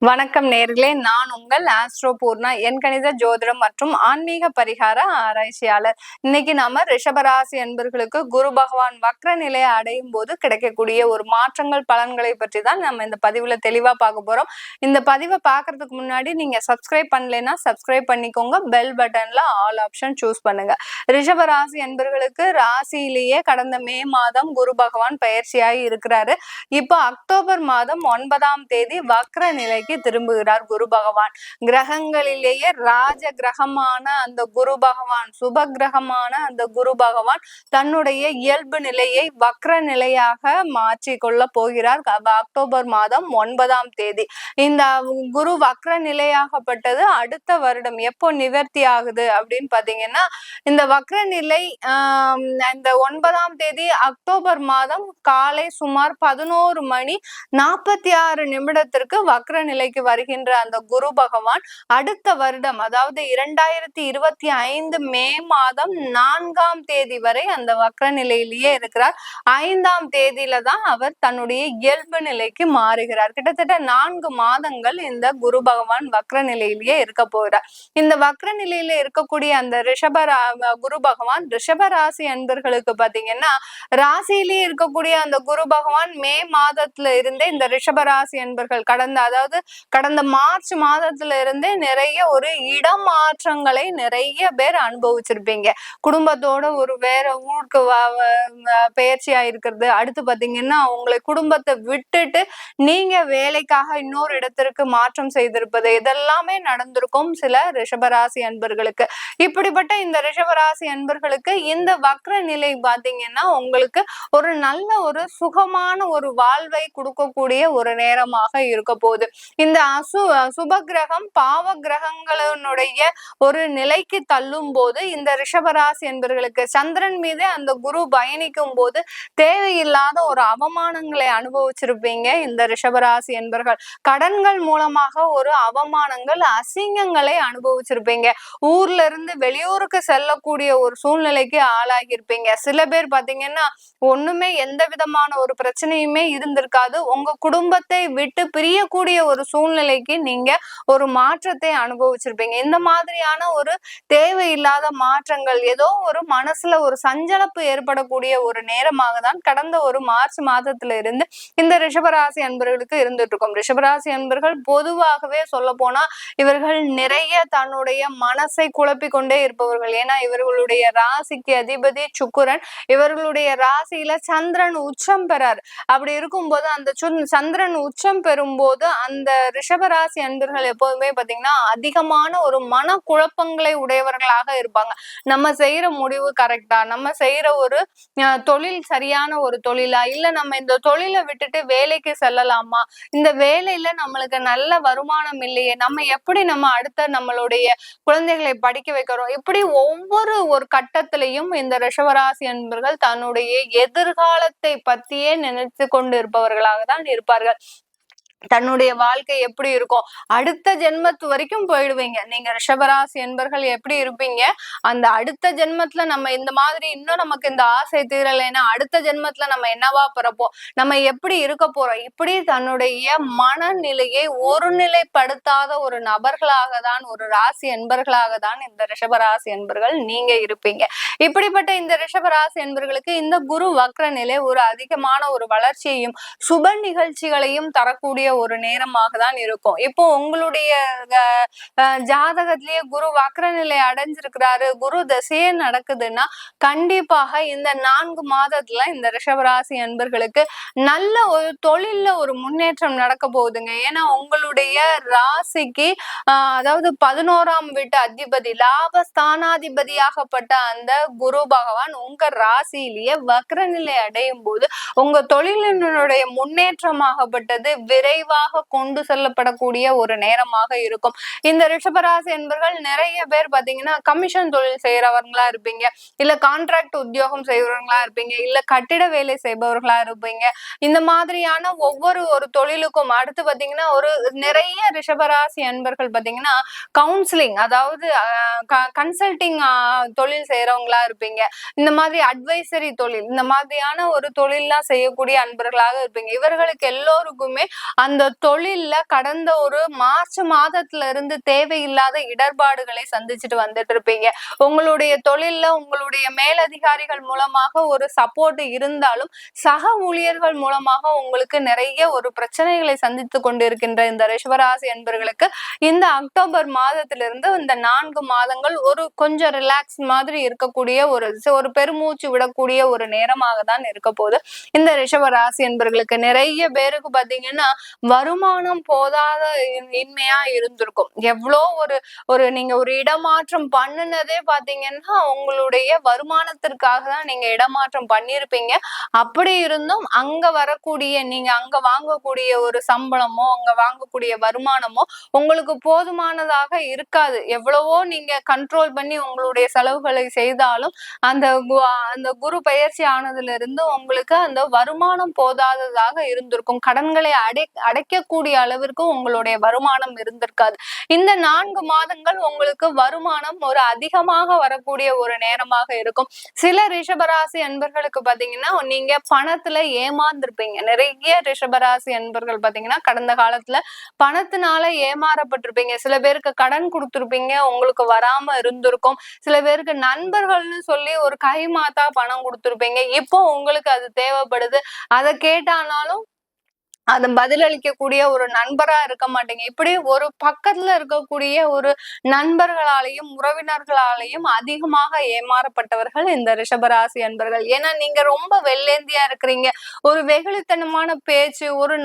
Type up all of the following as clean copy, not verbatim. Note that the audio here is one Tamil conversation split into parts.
வணக்கம் நேர்களே, நான் உங்கள் ஆஸ்ட்ரோ பூர்ணா, எண்கணித ஜோதிடம் மற்றும் ஆன்மீக பரிகார ஆராய்ச்சியாளர். இன்னைக்கு நாம ரிஷபராசி அன்பர்களுக்கு குரு பகவான் வக்ர நிலையை அடையும் போது கிடைக்கக்கூடிய ஒரு மாற்றங்கள் பலன்களை பற்றி தான் நம்ம இந்த பதிவுல தெளிவா பார்க்க போறோம். இந்த பதிவை பார்க்கறதுக்கு முன்னாடி நீங்க சப்ஸ்கிரைப் பண்ணலைன்னா சப்ஸ்கிரைப் பண்ணிக்கோங்க. பெல் பட்டன்ல ஆல் ஆப்ஷன் சூஸ் பண்ணுங்க. ரிஷபராசி அன்பர்களுக்கு ராசியிலேயே கடந்த மே மாதம் குரு பகவான் பயிற்சியாகி இருக்கிறாரு. இப்போ அக்டோபர் மாதம் 9ஆம் தேதி வக்ர நிலைக்கு திரும்புகிறார் குரு பகவான். கிரகங்களிலேயே ராஜ கிரகமான அந்த குரு பகவான், சுப கிரகமான அந்த குரு பகவான் தன்னுடைய இயல்பு நிலையை வக்ர நிலையாக மாற்றி கொள்ள போகிறார் அக்டோபர் மாதம் 9ஆம் தேதி. இந்த குரு வக்ர நிலையாகப்பட்டது அடுத்த வருடம் எப்போ நிவர்த்தி ஆகுது அப்படின்னு பாத்தீங்கன்னா, இந்த வக்ர நிலை இந்த 9ஆம் தேதி அக்டோபர் மாதம் காலை சுமார் 11:46 வக்ர நிலைக்கு வருகின்ற அந்த குரு பகவான் அடுத்த வருடம், அதாவது 2025 மே மாதம் 4ஆம் தேதி வரை அந்த வக்ர நிலையிலேயே இருக்கிறார். 5ஆம் தேதியில தான் அவர் தன்னுடைய இயல்பு நிலைக்கு மாறுகிறார். கிட்டத்தட்ட 4 மாதங்கள் இந்த குரு பகவான் வக்ர நிலையிலேயே இருக்க போகிறார். இந்த வக்ர நிலையில இருக்கக்கூடிய அந்த குரு பகவான் ரிஷபராசி அன்பர்களுக்கு பாத்தீங்கன்னா, ராசியிலேயே இருக்கக்கூடிய அந்த குரு பகவான் மே மாதத்துல இருந்தே இந்த ரிஷபராசி அன்பர்கள் கடந்த மார்ச் மாதத்துல இருந்தே நிறைய ஒரு இடமாற்றங்களை நிறைய பேர் அனுபவிச்சிருப்பீங்க. குடும்பத்தோட ஒரு வேற ஊருக்கு பயிற்சியா இருக்கிறது, அடுத்து பாத்தீங்கன்னா உங்களை குடும்பத்தை விட்டுட்டு நீங்க வேலைக்காக இன்னொரு இடத்திற்கு மாற்றம் செய்திருப்பது, இதெல்லாமே நடந்திருக்கும் சில ரிஷபராசி அன்பர்களுக்கு. இப்படிப்பட்ட இந்த ரிஷபராசி அன்பர்களுக்கு இந்த வக்ர நிலை பாத்தீங்கன்னா உங்களுக்கு ஒரு நல்ல ஒரு சுகமான ஒரு வாழ்வை கொடுக்கக்கூடிய ஒரு நேரமாக இருக்க போகுது. இந்த சுப கிரகம் பாவ கிரகங்களுடைய ஒரு நிலைக்கு தள்ளும் போது இந்த ரிஷபராசி என்பவர்களுக்கு சந்திரன் மீதே அந்த குரு பயணிக்கும் போது தேவையில்லாத ஒரு அவமானங்களை அனுபவிச்சிருப்பீங்க இந்த ரிஷபராசி என்பவர்கள். கடன்கள் மூலமாக ஒரு அவமானங்கள் அசிங்கங்களை அனுபவிச்சிருப்பீங்க. ஊர்ல இருந்து வெளியூருக்கு செல்லக்கூடிய ஒரு சூழ்நிலைக்கு ஆளாகியிருப்பீங்க. சில பேர் பாத்தீங்கன்னா ஒண்ணுமே எந்த விதமான ஒரு பிரச்சனையுமே இருந்திருக்காது. உங்க குடும்பத்தை விட்டு பிரியக்கூடிய ஒரு சூழ்நிலைக்கு நீங்க ஒரு மாற்றத்தை அனுபவிச்சிருப்பீங்க. இந்த மாதிரியான ஒரு தேவையில்லாத மாற்றங்கள், ஏதோ ஒரு மனசுல ஒரு சஞ்சலப்பு ஏற்படக்கூடிய ஒரு நேரமாக தான் கடந்த ஒரு மார்ச் மாதத்துல இருந்து இந்த ரிஷபராசி அன்பர்களுக்கு இருந்துட்டு இருக்கும். ரிஷபராசி அன்பர்கள் பொதுவாகவே சொல்ல போனா இவர்கள் நிறைய தன்னுடைய மனசை குழப்பிக் கொண்டே இருப்பவர்கள். ஏன்னா இவர்களுடைய ராசிக்கு அதிபதி சுக்கிரன், இவர்களுடைய ராசியில சந்திரன் உச்சம் பெறார். அப்படி இருக்கும்போது அந்த சந்திரன் உச்சம் பெறும்போது அந்த ரிஷபராசி அன்பர்கள் எப்போதுமே பாத்தீங்கன்னா அதிகமான ஒரு மன குழப்பங்களை உடையவர்களாக இருப்பாங்க. நம்ம செய்யற முடிவு கரெக்டா, நம்ம செய்யற ஒரு தொழில் சரியான ஒரு தொழிலா, இல்ல நம்ம இந்த தொழிலை விட்டுட்டு வேலைக்கு செல்லலாமா, இந்த வேலையில நம்மளுக்கு நல்ல வருமானம் இல்லையே, நம்ம எப்படி நம்ம அடுத்த நம்மளுடைய குழந்தைகளை படிக்க வைக்கிறோம், இப்படி ஒவ்வொரு ஒரு கட்டத்திலையும் இந்த ரிஷபராசி அன்பர்கள் தன்னுடைய எதிர்காலத்தை பத்தியே நினைத்து கொண்டு இருப்பவர்களாக தான் இருப்பார்கள். தன்னுடைய வாழ்க்கை எப்படி இருக்கும், அடுத்த ஜென்மத்து வரைக்கும் போயிடுவீங்க. நீங்க ரிஷபராசி என்பர்கள் எப்படி இருப்பீங்க, அந்த அடுத்த ஜென்மத்துல நம்ம இந்த மாதிரி இன்னும் நமக்கு இந்த ஆசை தீரலைன்னா அடுத்த ஜென்மத்துல நம்ம என்னவா பிறப்போம், நம்ம எப்படி இருக்க போறோம், இப்படி தன்னுடைய மனநிலையை ஒருநிலைப்படுத்தாத ஒரு நபர்களாக தான், ஒரு ராசி என்பர்களாக தான் இந்த ரிஷபராசி என்பர்கள் நீங்க இருப்பீங்க. இப்படிப்பட்ட இந்த ரிஷபராசி என்பர்களுக்கு இந்த குரு வக்ர நிலை ஒரு அதிகமான ஒரு வளர்ச்சியையும் சுப நிகழ்ச்சிகளையும் தரக்கூடிய ஒரு நேரமாக தான் இருக்கும். இப்போ உங்களுடைய ஜாதகத்திலேயே குரு வக்ர நிலை அடைஞ்சிருக்கிறாரு, குரு தசையே நடக்குதுன்னா கண்டிப்பாக இந்த 4 மாதத்துல இந்த ரிஷபராசி அன்பர்களுக்கு நல்ல ஒரு தொழில்ல ஒரு முன்னேற்றம் நடக்க போகுதுங்க. ஏன்னா உங்களுடைய ராசிக்கு அதாவது 11ஆம் வீட்டு அதிபதி லாபஸ்தானாதிபதியாகப்பட்ட அந்த குரு பகவான் உங்க ராசியிலேயே வக்ர நிலை அடையும் போது உங்க தொழிலினுடைய முன்னேற்றமாகப்பட்டது விரைவு விரைவாக கொண்டு செல்லப்படக்கூடிய ஒரு நேரமாக இருக்கும். இந்த ரிஷபராசி என்பர்கள் நிறைய பேர் பாத்தீங்கன்னா கமிஷன் தொழில் செய்யறவங்களா இருப்பீங்க, இல்ல கான்ட்ராக்ட் உத்தியோகம் செய்யறவங்களா இருப்பீங்க, இல்ல கட்டிட வேலை செய்பவர்களா இருப்பீங்க. இந்த மாதிரியான ஒரு தொழிலுக்கும் அடுத்து பாத்தீங்கன்னா நிறைய ரிஷபராசி அன்பர்கள் பாத்தீங்கன்னா கவுன்சிலிங், அதாவது கன்சல்டிங் தொழில் செய்யறவங்களா இருப்பீங்க. இந்த மாதிரி அட்வைசரி தொழில், இந்த மாதிரியான ஒரு தொழில்லாம் செய்யக்கூடிய அன்பர்களாக இருப்பீங்க. இவர்களுக்கு எல்லோருக்குமே அந்த தொழில்ல கடந்த ஒரு மார்ச் மாதத்துல இருந்து தேவையில்லாத இடர்பாடுகளை சந்திச்சுட்டு வந்துட்டு இருப்பீங்க. உங்களுடைய தொழில்ல உங்களுடைய மேலதிகாரிகள் மூலமாக ஒரு சப்போர்ட் இருந்தாலும் சக ஊழியர்கள் மூலமாக உங்களுக்கு நிறைய ஒரு பிரச்சனைகளை சந்தித்து கொண்டிருக்கின்ற இந்த ரிஷபராசி என்பர்களுக்கு இந்த அக்டோபர் மாதத்திலிருந்து இந்த 4 மாதங்கள் ஒரு கொஞ்சம் ரிலாக்ஸ் மாதிரி இருக்கக்கூடிய ஒரு பெருமூச்சு விடக்கூடிய ஒரு நேரமாக தான் இருக்க போகுது. இந்த ரிஷபராசி என்பர்களுக்கு நிறைய பேருக்கு பாத்தீங்கன்னா வருமானம் போதாத இன்மையா இருந்திருக்கும். எவ்வளோ நீங்க ஒரு இடமாற்றம் பண்ணுனதே பாத்தீங்கன்னா உங்களுடைய வருமானத்திற்காக தான் நீங்க இடமாற்றம் பண்ணிருப்பீங்க. அப்படி இருந்தும் அங்க வரக்கூடிய நீங்க அங்க வாங்கக்கூடிய ஒரு சம்பளமோ அங்க வாங்கக்கூடிய வருமானமோ உங்களுக்கு போதுமானதாக இருக்காது. எவ்வளவோ நீங்க கண்ட்ரோல் பண்ணி உங்களுடைய செலவுகளை செய்தாலும் அந்த குரு பயிற்சி ஆனதுல இருந்து உங்களுக்கு அந்த வருமானம் போதாததாக இருந்திருக்கும். கடன்களை அடைக்கக்கூடிய அளவிற்கு உங்களுடைய வருமானம் இருந்திருக்காது. இந்த 4 மாதங்கள் உங்களுக்கு வருமானம் ஒரு அதிகமாக வரக்கூடிய ஒரு நேரமாக இருக்கும். சில ரிஷபராசி அன்பர்களுக்கு பாத்தீங்கன்னா நீங்க பணத்துல ஏமாந்திருப்பீங்க. நிறைய ரிஷபராசி அன்பர்கள் பாத்தீங்கன்னா கடந்த காலத்துல பணத்தினால ஏமாறப்பட்டிருப்பீங்க. சில பேருக்கு கடன் கொடுத்திருப்பீங்க, உங்களுக்கு வராம இருந்திருக்கும். சில பேருக்கு நண்பர்கள்னு சொல்லி ஒரு கைமாத்தா பணம் கொடுத்திருப்பீங்க. இப்போ உங்களுக்கு அது தேவைப்படுது, அதை கேட்டானாலும் அதை பதிலளிக்கக்கூடிய ஒரு நண்பரா இருக்க மாட்டீங்க. இப்படி ஒரு பக்கத்துல இருக்கக்கூடிய ஒரு நண்பர்களாலையும் உறவினர்களாலையும் அதிகமாக ஏமாறப்பட்டவர்கள் இந்த ரிஷபராசி அன்பர்கள். ஏன்னா நீங்க ரொம்ப வெள்ளேந்தியா இருக்கிறீங்க. ஒரு வெகுளித்தனமான பேச்சு, ஒரு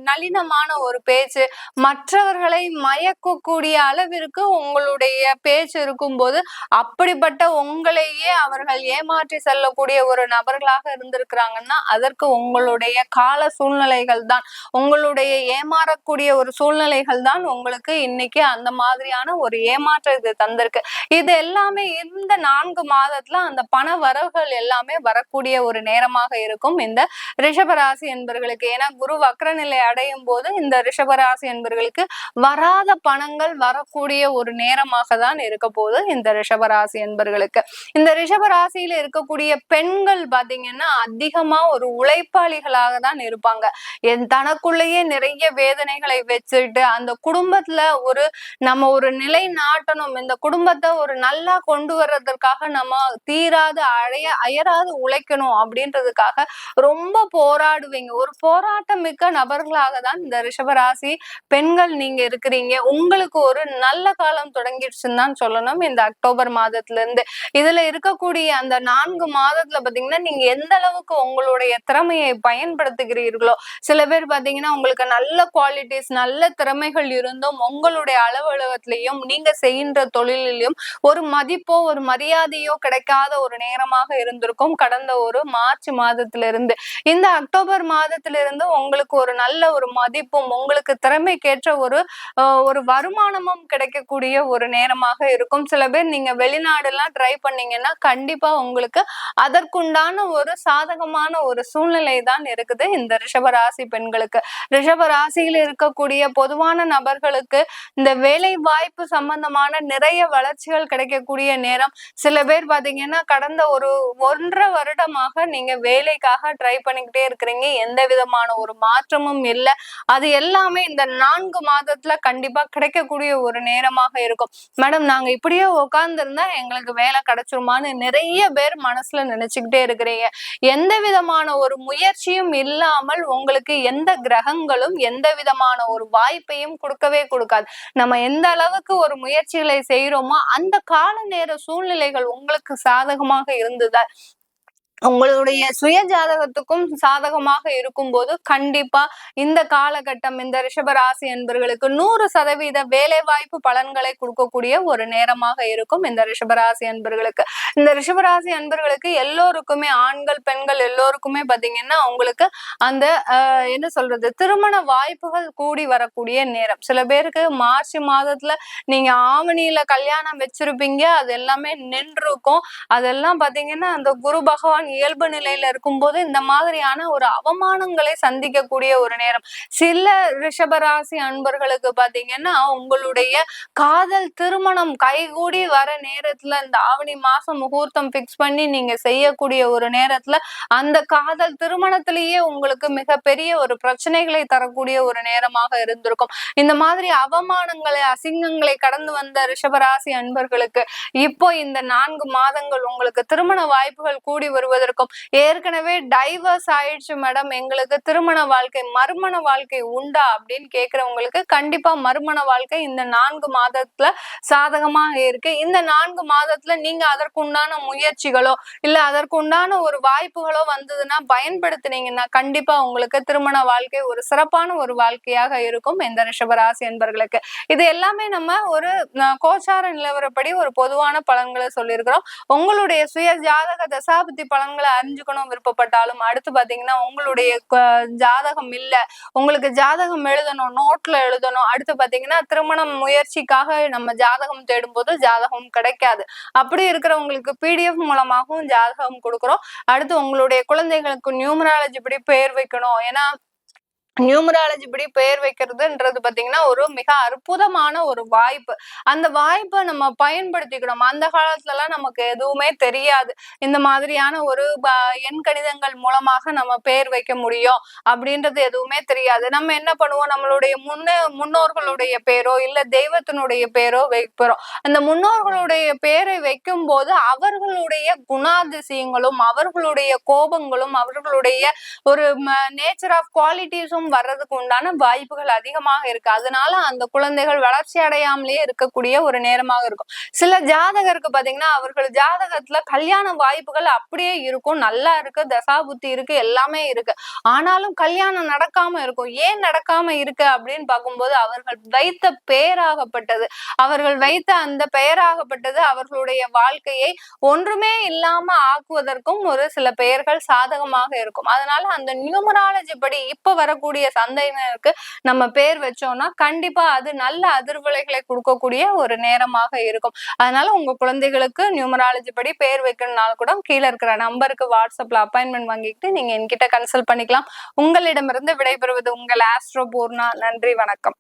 நளினமான ஒரு பேச்சு, மற்றவர்களை மயக்கக்கூடிய அளவிற்கு உங்களுடைய பேச்சு இருக்கும்போது அப்படிப்பட்ட உங்களையே அவர்கள் ஏமாற்றி செல்லக்கூடிய ஒரு நபர்களாக இருந்திருக்கிறாங்கன்னா அதற்கு உங்களுடைய கால சூழ்நிலைகள் தான், உங்களுடைய ஏமாறக்கூடிய ஒரு சூழ்நிலைகள் தான் உங்களுக்கு இன்னைக்கு அந்த மாதிரியான ஒரு ஏமாற்றத்தை தந்திருக்கு. இது எல்லாமே இந்த 4 மாதத்துல அந்த பண வரவுகள் எல்லாமே வரக்கூடிய ஒரு நேரமாக இருக்கும் இந்த ரிஷபராசி என்பர்களுக்கு. ஏன்னா குரு வக்ரநிலை அடையும் போது இந்த ரிஷபராசி என்பர்களுக்கு வராத பணங்கள் வரக்கூடிய ஒரு நேரமாக தான் இருக்க போகுது இந்த ரிஷபராசி என்பர்களுக்கு. இந்த ரிஷபராசியில இருக்கக்கூடிய பெண்கள் பாத்தீங்கன்னா அதிகமா ஒரு உழைப்பாளிகளாக தான் இருப்பாங்க. தனக்குள்ளேயே நிறைய வேதனைகளை வச்சுட்டு அந்த குடும்பத்துல நம்ம ஒரு நிலை நாட்டணும், இந்த குடும்பத்தை ஒரு நல்லா கொண்டு வர்றதற்காக நம்ம தீராது அயராது உழைக்கணும் அப்படின்றதுக்காக ரொம்ப போராடுவீங்க. ஒரு போராட்டம் மிக்க நபர்களாக தான் இந்த ரிஷபராசி பெண்கள் நீங்க இருக்கிறீங்க. உங்களுக்கு ஒரு நல்ல காலம் தொடங்கிடுச்சுன்னு தான் சொல்லணும் இந்த அக்டோபர் மாதத்துல இருந்து. இதுல இருக்கக்கூடிய அந்த 4 மாதத்துல பாத்தீங்கன்னா நீங்க எந்த அளவுக்கு உங்களுடைய திறமையை பயன்படுத்துகிறீர்களோ, சில பேர் பாத்தீங்கன்னா உங்களுக்கு நல்ல குவாலிட்டிஸ் நல்ல திறமைகள் இருந்தும் உங்களுடைய அலுவலகத்திலையும் நீங்க செய்கின்ற தொழிலையும் ஒரு மதிப்போ ஒரு மரியாதையோ கிடைக்காத ஒரு நேரமாக இருந்திருக்கும் கடந்த ஒரு மார்ச் மாதத்திலிருந்து. இந்த அக்டோபர் மாதத்திலிருந்து உங்களுக்கு ஒரு நல்ல ஒரு மதிப்பும் உங்களுக்கு திறமைக்கேற்ற ஒரு வருமானமும் கிடைக்கக்கூடிய ஒரு நேரமாக இருக்கும். சில பேர் நீங்க வெளிநாடு எல்லாம் ட்ரை பண்ணீங்கன்னா கண்டிப்பா உங்களுக்கு அதற்குண்டான ஒரு சாதகமான ஒரு சூழ்நிலை தான் இருக்குது இந்த ரிஷபராசி பெண்களுக்கு. ரிஷபராசியில் இருக்கக்கூடிய பொதுவான நபர்களுக்கு இந்த வேலை வாய்ப்பு சம்பந்தமான நிறைய வளர்ச்சிகள் கிடைக்கக்கூடிய நேரம். சில பேர் பாத்தீங்கன்னா கடந்த ஒரு 1.5 வருடமாக நீங்க வேலைக்காக ட்ரை பண்ணிக்கிட்டே இருக்கிறீங்க, எந்த விதமான ஒரு மாற்றமும் இல்லை. அது எல்லாமே இந்த 4 மாதத்துல கண்டிப்பா கிடைக்கக்கூடிய ஒரு நேரமாக இருக்கும். மேடம் நாங்க இப்படியே உட்கார்ந்து இருந்தா எங்களுக்கு வேலை கிடைச்சிருமான்னு நிறைய பேர் மனசுல நினைச்சுக்கிட்டே இருக்கிறீங்க. எந்த விதமான ஒரு முயற்சியும் இல்லாமல் உங்களுக்கு எந்த கிரகங்களும் எந்த விதமான ஒரு வாய்ப்பையும் கொடுக்கவே கொடுக்காது. நம்ம எந்த அளவுக்கு ஒரு முயற்சிகளை செய்யறோமோ அந்த கால நேர சூழ்நிலைகள் உங்களுக்கு சாதகமாக இருந்ததா உங்களுடைய சுய ஜாதகத்துக்கும் சாதகமாக இருக்கும்போது கண்டிப்பா இந்த காலகட்டம் இந்த ரிஷபராசி அன்பர்களுக்கு 100% வேலை வாய்ப்பு பலன்களை கொடுக்கக்கூடிய ஒரு நேரமாக இருக்கும். இந்த ரிஷபராசி அன்பர்களுக்கு எல்லோருக்குமே ஆண்கள் பெண்கள் எல்லோருக்குமே பாத்தீங்கன்னா உங்களுக்கு அந்த என்ன சொல்றது திருமண வாய்ப்புகள் கூடி வரக்கூடிய நேரம். சில பேருக்கு மார்ச் மாதத்துல நீங்க ஆவணியில கல்யாணம் வச்சிருப்பீங்க, அது எல்லாமே நின்றுருக்கும். அதெல்லாம் பாத்தீங்கன்னா அந்த குரு பகவான் இயல்பு நிலையில இருக்கும்போது இந்த மாதிரியான ஒரு அவமானங்களை சந்திக்கக்கூடிய ஒரு நேரம். சில ரிஷபராசி அன்பர்களுக்கு பாத்தீங்கன்னா உங்களுடைய காதல் திருமணம் கைகூடி வர நேரத்துல இந்த ஆவணி மாசம் முகூர்த்தம் பிக்ஸ் பண்ணி நீங்க செய்யக்கூடிய ஒரு நேரத்துல அந்த காதல் திருமணத்திலேயே உங்களுக்கு மிகப்பெரிய ஒரு பிரச்சனைகளை தரக்கூடிய ஒரு நேரமாக இருந்திருக்கும். இந்த மாதிரி அவமானங்களை அசிங்கங்களை கடந்து வந்த ரிஷபராசி அன்பர்களுக்கு இப்போ இந்த 4 மாதங்கள் உங்களுக்கு திருமண வாய்ப்புகள் கூடி வருவதற்கும், ஏற்கனவே டைவர்ஸ் ஆயிடுச்சு மேடம் எங்களுக்கு திருமண வாழ்க்கை மறுமண வாழ்க்கை உண்டா அப்படின்னு கேக்குறவங்களுக்கு கண்டிப்பா மறுமண வாழ்க்கை இந்த 4 மாதத்துல சாதகமாக இருக்கு. இந்த 4 மாதத்துல நீங்க அதற்குண்டான முயற்சிகளோ இல்ல அதற்குண்டான ஒரு வாய்ப்புகளோ வந்ததுன்னா பயன்படுத்தினீங்கன்னா கண்டிப்பா உங்களுக்கு திருமண வாழ்க்கை ஒரு சிறப்பான ஒரு வாழ்க்கையாக இருக்கும் இந்த ரிஷபராசி என்பர்களுக்கு. இது எல்லாமே நம்ம ஒரு கோச்சார நிலவரப்படி ஒரு பொதுவான பலன்களை சொல்லியிருக்கிறோம். உங்களுடைய சுய ஜாதக தசாபுத்தி பலன்களை அறிஞ்சுக்கணும் விருப்பப்பட்டாலும், அடுத்து பாத்தீங்கன்னா உங்களுடைய ஜாதகம் இல்ல உங்களுக்கு ஜாதகம் எழுதணும் நோட்ல எழுதணும், அடுத்து பாத்தீங்கன்னா திருமணம் முயற்சிக்காக நம்ம ஜாதகம் தேடும் போது ஜாதகம் கிடைக்காது, அப்படி இருக்கிறவங்களுக்கு பிடிஎஃப் மூலமாகவும் ஜாதகம் கொடுக்குறோம். அடுத்து உங்களுடைய குழந்தைகளுக்கு நியூமராலஜி படி பெயர் வைக்கணும், ஏன்னா நியூமராலஜி படி பெயர் வைக்கிறதுன்றது பாத்தீங்கன்னா ஒரு மிக அற்புதமான ஒரு வாய்ப்பு. அந்த வாய்ப்பை நம்ம பயன்படுத்திக்கணும். அந்த காலத்துல எல்லாம் நமக்கு எதுவுமே தெரியாது, இந்த மாதிரியான ஒரு எண் கணிதங்கள் மூலமாக நம்ம பெயர் வைக்க முடியும் அப்படின்றது எதுவுமே தெரியாது. நம்ம என்ன பண்ணுவோம், நம்மளுடைய முன்னோர்களுடைய பேரோ இல்ல தெய்வத்தினுடைய பேரோ வைக்கிறோம். அந்த முன்னோர்களுடைய பேரை வைக்கும் போது அவர்களுடைய குணாதிசயங்களும் அவர்களுடைய கோபங்களும் அவர்களுடைய ஒரு நேச்சர் ஆஃப் குவாலிட்டிஸும் வர்றதுக்கு உண்டான வாய்ப்புகள் அதிகமாக இருக்கு. அதனால அந்த குழந்தைகள் வளர்ச்சி அடையாமலேயே இருக்கக்கூடிய ஒரு நேரமாக இருக்கும். சில ஜாதகருக்கு பாத்தீங்கன்னா அவர்கள் ஜாதகத்துல கல்யாண வாய்ப்புகள் அப்படியே இருக்கும், நல்லா இருக்கு, தசாபுத்தி இருக்கு, எல்லாமே இருக்கு, ஆனாலும் கல்யாணம் நடக்காம இருக்கும். ஏன் நடக்காம இருக்கு அப்படின்னு பார்க்கும்போது அவர்கள் வைத்த பெயராகப்பட்டது அந்த பெயராகப்பட்டது அவர்களுடைய வாழ்க்கையை ஒன்றுமே இல்லாம ஆக்குவதற்கும் ஒரு சில பெயர்கள் சாதகமாக இருக்கும். அதனால அந்த நியூமராலஜி படி இப்ப வரக்கூடிய சந்தையினருக்கு நம்ம பேர் வச்சோம்னா கண்டிப்பா அது நல்ல அதிர்வலைகளை கொடுக்கக்கூடிய ஒரு நேரமாக இருக்கும். அதனால உங்க குழந்தைகளுக்கு நியூமராலஜி படி பேர் வைக்கணும்னால கூட கீழே இருக்கிற நம்பருக்கு வாட்ஸ்அப்ல அப்பாயின்மெண்ட் வாங்கிட்டு நீங்க என்கிட்ட கன்சல்ட் பண்ணிக்கலாம். உங்களிடமிருந்து விடைபெறுவது உங்கள் ஆஸ்ட்ரோ பூர்ணா. நன்றி, வணக்கம்.